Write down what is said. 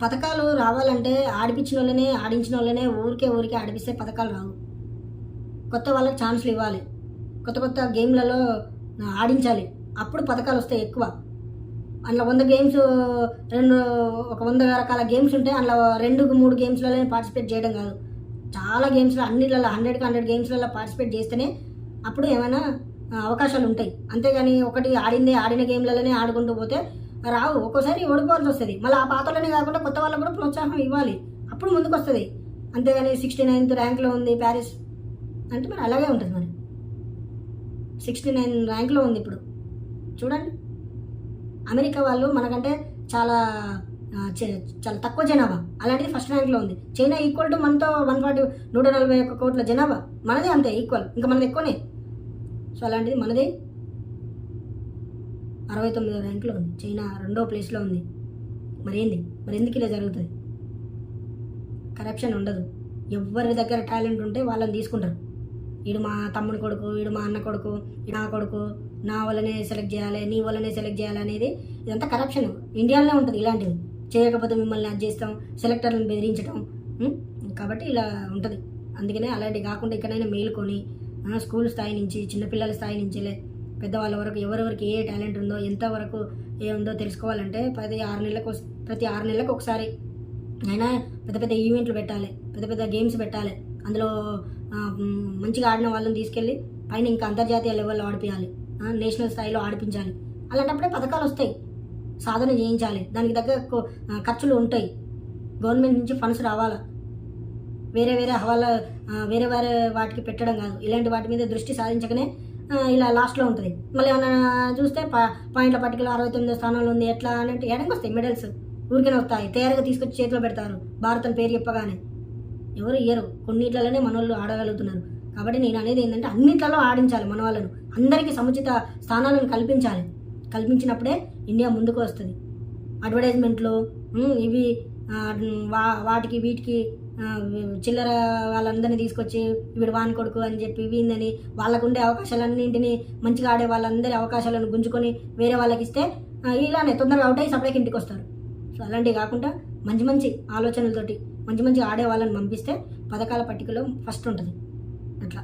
పథకాలు రావాలంటే ఆడిపించిన వాళ్ళనే ఆడించిన వాళ్ళనే ఊరికే ఆడిపిస్తే పథకాలు రావు. కొత్త వాళ్ళకి ఛాన్స్లు ఇవ్వాలి, కొత్త గేమ్లలో ఆడించాలి, అప్పుడు పథకాలు వస్తాయి ఎక్కువ. అందులో 100 గేమ్స్ ఒక 100 రకాల గేమ్స్ ఉంటే అందులో 2-3 గేమ్స్లలో పార్టిసిపేట్ చేయడం కాదు, చాలా గేమ్స్లో అన్నిట్లలో 100కి 100 గేమ్స్లలో పార్టిసిపేట్ చేస్తేనే అప్పుడు ఏమైనా అవకాశాలు ఉంటాయి. అంతేగాని ఒకటి ఆడిన గేమ్లలోనే ఆడుకుంటూ పోతే రావు. ఒక్కోసారి ఓడిపోవాల్సి వస్తుంది. మళ్ళీ ఆ పాతలోనే కాకుండా కొత్త వాళ్ళకు కూడా ప్రోత్సాహం ఇవ్వాలి, అప్పుడు ముందుకు వస్తుంది. అంతేగాని 69th ర్యాంక్లో ఉంది ప్యారిస్ అంటే మరి అలాగే ఉంటుంది. మరి 69 ర్యాంక్లో ఉంది ఇప్పుడు. చూడండి, అమెరికా వాళ్ళు మనకంటే చాలా తక్కువ జనాభా, అలాంటిది ఫస్ట్ ర్యాంక్లో ఉంది. చైనా ఈక్వల్ టు మనతో 141 కోట్ల జనాభా, మనదే అంతే ఈక్వల్, ఇంకా మనది ఎక్కువనే. సో అలాంటిది మనదే 69వ ర్యాంక్లో ఉంది, చైనా 2వ ప్లేస్లో ఉంది. మరి ఎందుకు ఇలా జరుగుతుంది? కరప్షన్ ఉండదు. ఎవరి దగ్గర టాలెంట్ ఉంటే వాళ్ళని తీసుకుంటారు. వీడు మా తమ్ముని కొడుకు, వీడు మా అన్న కొడుకు, నా కొడుకు, నా వల్లనే సెలెక్ట్ చేయాలి, నీ వల్లనే సెలెక్ట్ చేయాలి అనేది ఇదంతా కరప్షన్. ఇండియాలోనే ఉంటుంది ఇలాంటివి. చేయకపోతే మిమ్మల్ని అది చేస్తాం, సెలెక్టర్లను బెదిరించడం. కాబట్టి ఇలా ఉంటుంది. అందుకనే అలాంటివి కాకుండా ఇక్కడైనా మేలుకొని స్కూల్ స్థాయి నుంచి, చిన్నపిల్లల స్థాయి నుంచి పెద్దవాళ్ళ వరకు ఎవరెవరికి ఏ టాలెంట్ ఉందో, ఎంతవరకు ఏముందో తెలుసుకోవాలంటే ప్రతి 6 నెలలకు ఒకసారి అయినా పెద్ద ఈవెంట్లు పెట్టాలి, పెద్ద గేమ్స్ పెట్టాలి. అందులో మంచిగా ఆడిన వాళ్ళని తీసుకెళ్ళి పైన ఇంకా అంతర్జాతీయ లెవెల్లో ఆడిపించాలి, నేషనల్ స్థాయిలో ఆడిపించాలి. అలాంటప్పుడే పథకాలు వస్తాయి. సాధన చేయించాలి, దానికి తగ్గ ఖర్చులు ఉంటాయి. గవర్నమెంట్ నుంచి ఫండ్స్ రావాలా, వేరే వేరే వాటికి పెట్టడం కాదు. ఇలాంటి వాటి మీద దృష్టి సాధించకనే ఇలా లాస్ట్లో ఉంటుంది. మళ్ళీ ఏమన్నా చూస్తే పాయింట్ల పట్టికలో 69వ స్థానంలో ఉంది ఎట్లా అని అంటే ఎడంగా వస్తాయి మెడల్స్, ఊరికనే వస్తాయి. తయారుగా తీసుకొచ్చి చేతిలో పెడతారు. భారతం పేరు చెప్పగానే ఎవరు ఇయ్యరు. కొన్నిట్లలోనే మన వాళ్ళు ఆడగలుగుతున్నారు. కాబట్టి నేను అనేది ఏంటంటే అన్నిట్లలో ఆడించాలి మన వాళ్ళను, అందరికీ సముచిత స్థానాలను కల్పించినప్పుడే ఇండియా ముందుకు వస్తుంది. అడ్వర్టైజ్మెంట్లు ఇవి వాటికి వీటికి చిల్లర వాళ్ళందరినీ తీసుకొచ్చి వీడు వాని కొడుకు అని చెప్పి వీందని వాళ్ళకుండే అవకాశాలన్నింటినీ మంచిగా ఆడే వాళ్ళందరి అవకాశాలను గుంజుకొని వేరే వాళ్ళకి ఇస్తే ఇలానే తొందరగా అవుట్ అయ్యి సపరేట్గా ఇంటికి వస్తారు. సో అలాంటివి కాకుండా మంచి ఆలోచనలతోటి మంచి ఆడే వాళ్ళని పంపిస్తే పథకాల పట్టికలో ఫస్ట్ ఉంటుంది. అట్లా